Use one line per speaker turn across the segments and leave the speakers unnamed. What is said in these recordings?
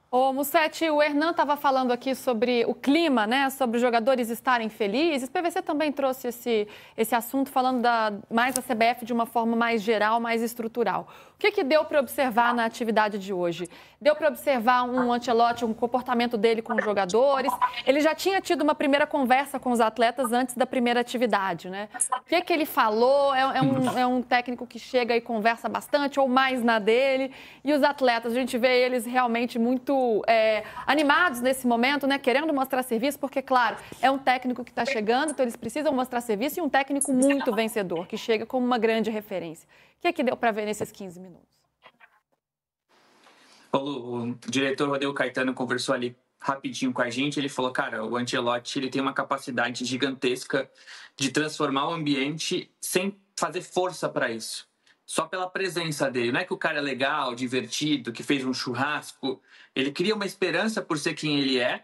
Ô, Musetti, o Hernan estava falando aqui sobre o clima, né? Sobre os jogadores estarem felizes. O PVC também trouxe esse assunto, falando mais da CBF de uma forma mais geral, mais estrutural. O que deu para observar na atividade de hoje? Deu para observar um Ancelotti, um comportamento dele com os jogadores? Ele já tinha tido uma primeira conversa com os atletas antes da primeira atividade, né? O que ele falou? É um técnico que chega e conversa bastante, ou mais na dele? E os atletas, a gente vê eles realmente muito animados nesse momento, né? Querendo mostrar serviço, porque, claro, é um técnico que está chegando, então eles precisam mostrar serviço, e um técnico muito vencedor, que chega como uma grande referência. O que deu para ver nesses 15 minutos?
O diretor Rodrigo Caetano conversou ali rapidinho com a gente. Ele falou, cara, o Ancelotti ele tem uma capacidade gigantesca de transformar o ambiente sem fazer força para isso. Só pela presença dele. Não é que o cara é legal, divertido, que fez um churrasco. Ele cria uma esperança por ser quem ele é.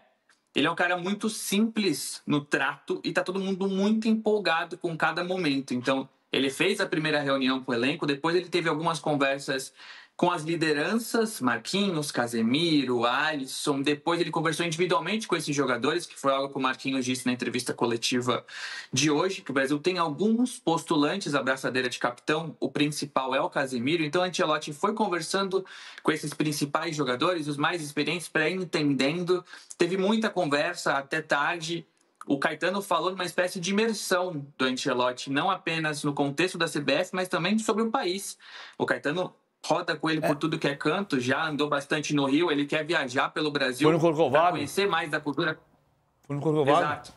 Ele é um cara muito simples no trato e tá todo mundo muito empolgado com cada momento. Então, ele fez a primeira reunião com o elenco, depois ele teve algumas conversas com as lideranças, Marquinhos, Casemiro, Alisson. Depois ele conversou individualmente com esses jogadores, que foi algo que o Marquinhos disse na entrevista coletiva de hoje, que o Brasil tem alguns postulantes à braçadeira de capitão, o principal é o Casemiro. Então o Ancelotti foi conversando com esses principais jogadores, os mais experientes, para ir entendendo. Teve muita conversa até tarde. O Caetano falou de uma espécie de imersão do Ancelotti, não apenas no contexto da CBF, mas também sobre o país. O Caetano roda com ele por tudo que é canto, já andou bastante no Rio, ele quer viajar pelo Brasil para conhecer mais da cultura.
Foi no Corcovado?
Exato.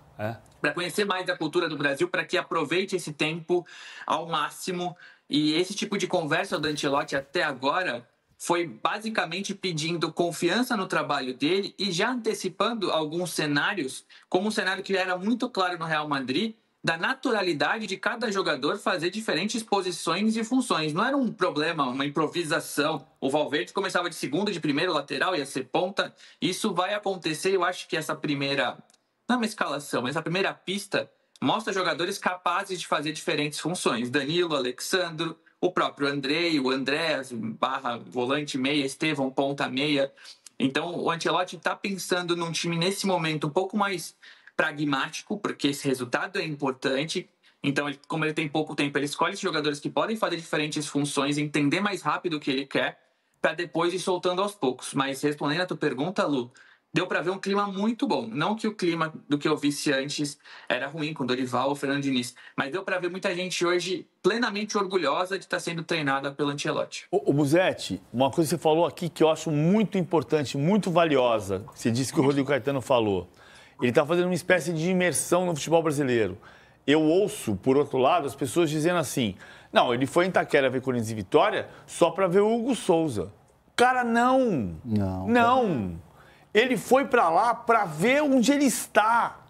Para conhecer mais da cultura do Brasil, para que aproveite esse tempo ao máximo. E esse tipo de conversa do Ancelotti até agora foi basicamente pedindo confiança no trabalho dele e já antecipando alguns cenários, como um cenário que era muito claro no Real Madrid, da naturalidade de cada jogador fazer diferentes posições e funções. Não era um problema, uma improvisação. O Valverde começava de segundo, de primeiro lateral, ia ser ponta. Isso vai acontecer. Eu acho que essa primeira, não é uma escalação, mas essa primeira pista mostra jogadores capazes de fazer diferentes funções. Danilo, Alexandro, o próprio Andrei, o Andrés, barra volante meia, Estevão, ponta meia. Então, o Ancelotti está pensando num time, nesse momento, um pouco mais pragmático, porque esse resultado é importante. Então, como ele tem pouco tempo, ele escolhe os jogadores que podem fazer diferentes funções, entender mais rápido o que ele quer, para depois ir soltando aos poucos. Mas, respondendo a tua pergunta, Lu, deu para ver um clima muito bom. Não que o clima do que eu visse antes era ruim, com Dorival ou Fernando Diniz, mas deu para ver muita gente hoje plenamente orgulhosa de estar sendo treinada pelo Ancelotti.
Ô Musetti, uma coisa que você falou aqui que eu acho muito importante, muito valiosa, você disse que o Rodrigo Caetano falou. Ele está fazendo uma espécie de imersão no futebol brasileiro. Eu ouço, por outro lado, as pessoas dizendo assim, não, ele foi em Itaquera ver Corinthians e Vitória só para ver o Hugo Souza. Cara, não. Ele foi para lá para ver onde ele está.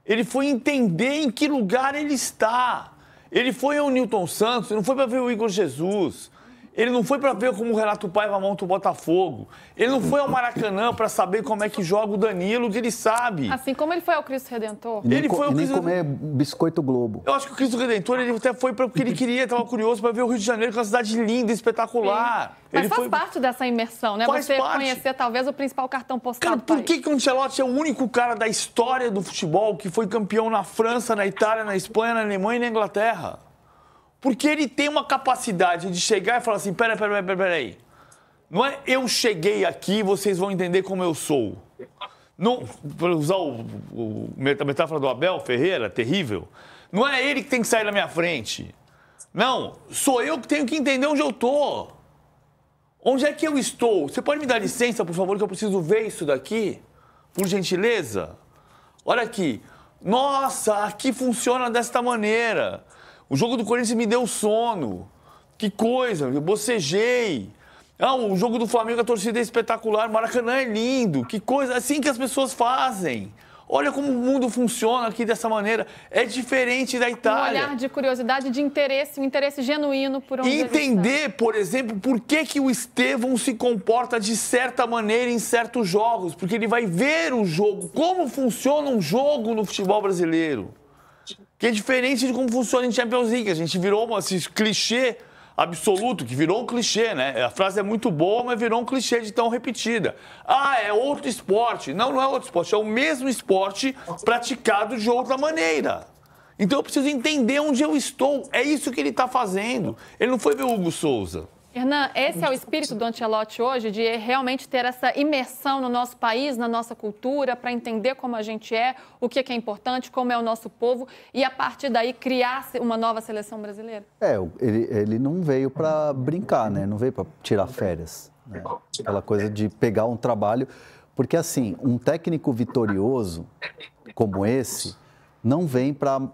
Ele foi entender em que lugar ele está. Ele foi ao Nilton Santos, não foi para ver o Igor Jesus. Ele não foi para ver como o Renato Paiva monta o Botafogo. Ele não foi ao Maracanã para saber como é que joga o Danilo, que ele sabe.
Assim como ele foi ao Cristo Redentor.
Nem comer biscoito Globo.
Eu acho que o Cristo Redentor, ele até foi para o que ele queria, estava curioso para ver o Rio de Janeiro, que é uma cidade linda, espetacular.
Mas ele faz parte dessa imersão, né? Você conhecer talvez o principal cartão postal do país.
Por que o Ancelotti é o único cara da história do futebol que foi campeão na França, na Itália, na Espanha, na Alemanha e na Inglaterra? Porque ele tem uma capacidade de chegar e falar assim, peraí. Não é eu cheguei aqui, vocês vão entender como eu sou. Não, para usar a metáfora do Abel Ferreira, terrível, não é ele que tem que sair na minha frente. Não, sou eu que tenho que entender onde eu estou. Onde é que eu estou? Você pode me dar licença, por favor, que eu preciso ver isso daqui? Por gentileza? Olha aqui. Nossa, aqui funciona desta maneira. O jogo do Corinthians me deu sono. Que coisa, eu bocejei. O jogo do Flamengo, a torcida é espetacular. Maracanã é lindo. Que coisa, assim que as pessoas fazem. Olha como o mundo funciona aqui dessa maneira. É diferente da Itália.
Um olhar de curiosidade, de interesse, um interesse genuíno por onde
entender, por exemplo, por que o Estevão se comporta de certa maneira em certos jogos. Porque ele vai ver o jogo, como funciona um jogo no futebol brasileiro. Que é diferente de como funciona em Champions League. A gente virou esse clichê. absoluto, que virou um clichê, né? A frase é muito boa, mas virou um clichê de tão repetida. Ah, é outro esporte. Não, não é outro esporte, é o mesmo esporte praticado de outra maneira. Então eu preciso entender onde eu estou. É isso que ele está fazendo. Ele não foi ver o Hugo Souza.
Hernan, esse é o espírito do Ancelotti hoje, de realmente ter essa imersão no nosso país, na nossa cultura, para entender como a gente é, o que é importante, como é o nosso povo, e a partir daí criar uma nova seleção brasileira?
Ele não veio para brincar, né? Não veio para tirar férias. Né? Aquela coisa de pegar um trabalho. Porque, assim, um técnico vitorioso como esse não vem para a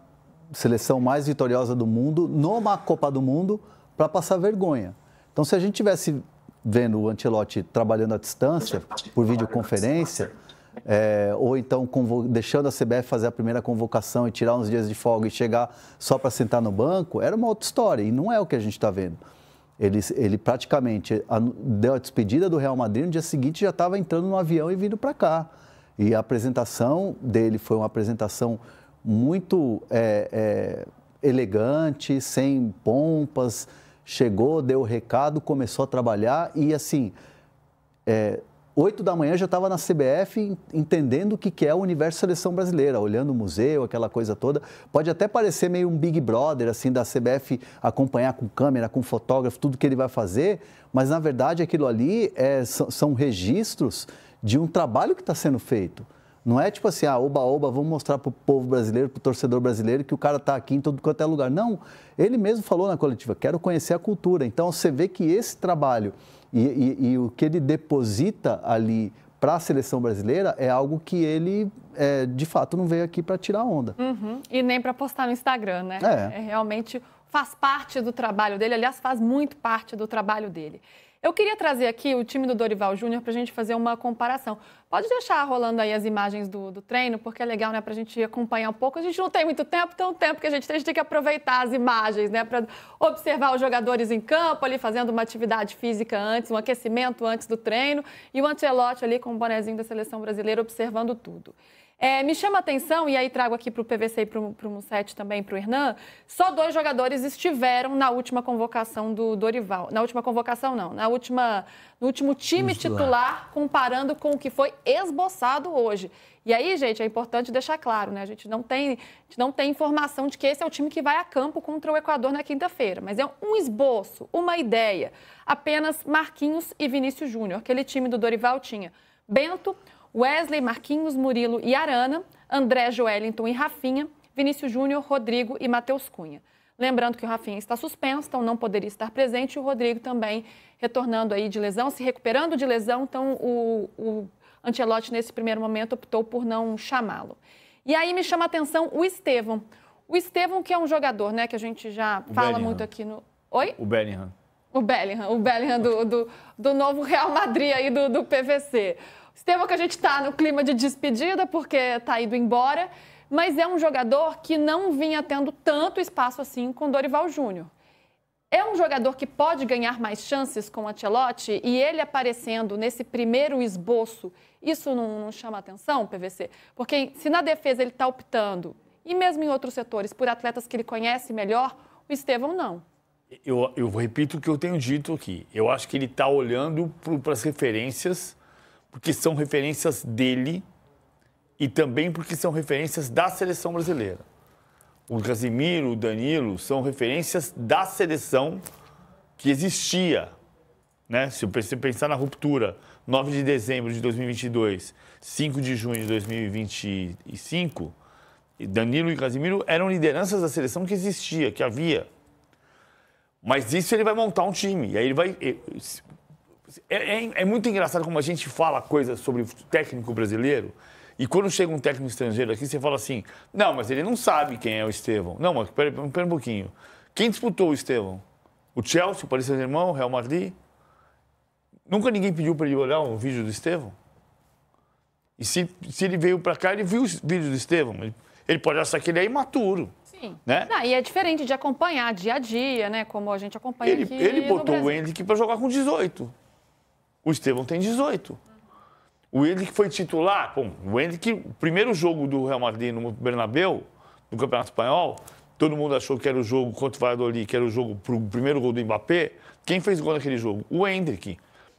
seleção mais vitoriosa do mundo, numa Copa do Mundo, para passar vergonha. Então, se a gente estivesse vendo o Ancelotti trabalhando à distância, por videoconferência, ou então deixando a CBF fazer a primeira convocação e tirar uns dias de folga e chegar só para sentar no banco, era uma outra história, e não é o que a gente está vendo. Ele praticamente deu a despedida do Real Madrid, no dia seguinte já estava entrando no avião e vindo para cá. E a apresentação dele foi uma apresentação muito elegante, sem pompas. Chegou, deu o recado, começou a trabalhar e, assim, 8 da manhã já estava na CBF entendendo o que é o universo seleção brasileira, olhando o museu, aquela coisa toda. Pode até parecer meio um Big Brother, assim, da CBF acompanhar com câmera, com fotógrafo, tudo que ele vai fazer, mas, na verdade, aquilo ali são registros de um trabalho que está sendo feito. Não é tipo assim, oba-oba, vamos mostrar para o povo brasileiro, para o torcedor brasileiro que o cara está aqui em todo quanto é lugar. Não, ele mesmo falou na coletiva, quero conhecer a cultura. Então, você vê que esse trabalho e o que ele deposita ali para a seleção brasileira é algo que ele, de fato, não veio aqui para tirar onda.
Uhum. E nem para postar no Instagram, né? Realmente faz parte do trabalho dele, aliás, faz muito parte do trabalho dele. Eu queria trazer aqui o time do Dorival Júnior para a gente fazer uma comparação. Pode deixar rolando aí as imagens do treino, porque é legal, né, para a gente acompanhar um pouco. A gente não tem muito tempo, então o tempo que a gente tem que aproveitar as imagens, né, para observar os jogadores em campo, ali fazendo uma atividade física antes, um aquecimento antes do treino, e o Ancelotti ali com o bonezinho da seleção brasileira observando tudo. Me chama a atenção, e aí trago aqui para o PVC e para o Mussetti também, para o Hernan, só 2 jogadores estiveram na última convocação do Dorival. Na última convocação, não. No último time titular, comparando com o que foi esboçado hoje. E aí, gente, é importante deixar claro, né? A gente não tem informação de que esse é o time que vai a campo contra o Equador na quinta-feira. Mas é um esboço, uma ideia. Apenas Marquinhos e Vinícius Júnior. Aquele time do Dorival tinha Bento, Wesley, Marquinhos, Murilo e Arana, André, Joelinton e Rafinha, Vinícius Júnior, Rodrigo e Matheus Cunha. Lembrando que o Rafinha está suspenso, então não poderia estar presente, e o Rodrigo também retornando aí de lesão, se recuperando de lesão, então o Ancelotti nesse primeiro momento optou por não chamá-lo. E aí me chama a atenção o Estevão. O Estevão, que é um jogador, né, que a gente já fala muito aqui no... Oi?
O Bellingham.
O Bellingham do novo Real Madrid aí do PVC. Estevão, que a gente está no clima de despedida, porque está indo embora, mas é um jogador que não vinha tendo tanto espaço assim com Dorival Júnior. É um jogador que pode ganhar mais chances com o Ancelotti, e ele aparecendo nesse primeiro esboço, isso não chama atenção, PVC? Porque se na defesa ele está optando, e mesmo em outros setores, por atletas que ele conhece melhor, o Estevão não.
Eu repito o que eu tenho dito aqui. Eu acho que ele está olhando para as referências, porque são referências dele e também porque são referências da seleção brasileira. O Casemiro, o Danilo são referências da seleção que existia, né? Se você pensar na ruptura, 9 de dezembro de 2022, 5 de junho de 2025, Danilo e Casemiro eram lideranças da seleção que existia, que havia. Mas isso ele vai montar um time, e aí ele vai... É muito engraçado como a gente fala coisas sobre o técnico brasileiro, e quando chega um técnico estrangeiro aqui, você fala assim, não, mas ele não sabe quem é o Estevão. Não, mas pera um pouquinho. Quem disputou o Estevão? O Chelsea, o Paris Saint-Germain, o Real Madrid? Nunca ninguém pediu para ele olhar um vídeo do Estevão? E se ele veio para cá, ele viu os vídeos do Estevão. Ele pode achar que ele é imaturo.
Sim.
Né?
Não, e é diferente de acompanhar dia a dia, né? Como a gente acompanha aqui
Ele botou
no
o Endrick para jogar com 18. O Estevão tem 18. O Endrick foi titular. Bom, o Endrick, o primeiro jogo do Real Madrid no Bernabéu, no Campeonato Espanhol, todo mundo achou que era o jogo contra o Valladolid, que era o jogo pro primeiro gol do Mbappé. Quem fez gol naquele jogo? O Endrick.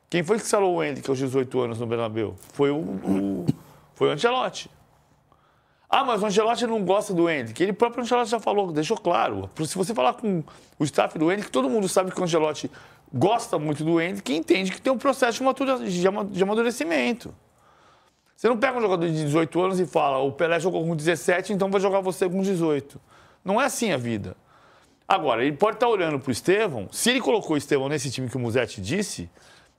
Quem foi que salou o Endrick aos 18 anos no Bernabéu? Foi o Ancelotti. Ah, mas o Ancelotti não gosta do Endrick. Ele próprio Ancelotti já falou, deixou claro. Se você falar com o staff do Endrick, todo mundo sabe que o Ancelotti gosta muito do Endrick e entende que tem um processo de amadurecimento. Você não pega um jogador de 18 anos e fala, o Pelé jogou com 17, então vai jogar você com 18. Não é assim a vida. Agora, ele pode estar olhando para o Estevão, se ele colocou o Estevão nesse time que o Musetti disse,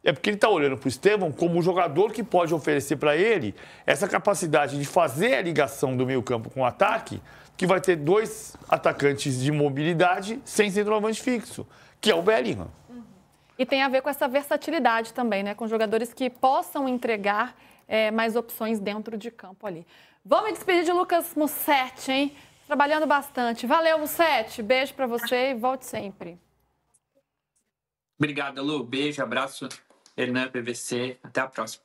é porque ele está olhando para o Estevão como o jogador que pode oferecer para ele essa capacidade de fazer a ligação do meio campo com o ataque, que vai ter 2 atacantes de mobilidade sem centroavante fixo, que é o Bellingham.
E tem a ver com essa versatilidade também, né? Com jogadores que possam entregar mais opções dentro de campo ali. Vamos me despedir de Lucas Musetti, hein? Trabalhando bastante. Valeu, Musetti. Beijo para você e volte sempre.
Obrigado, Lu. Beijo, abraço. Hernan, PVC. Até a próxima.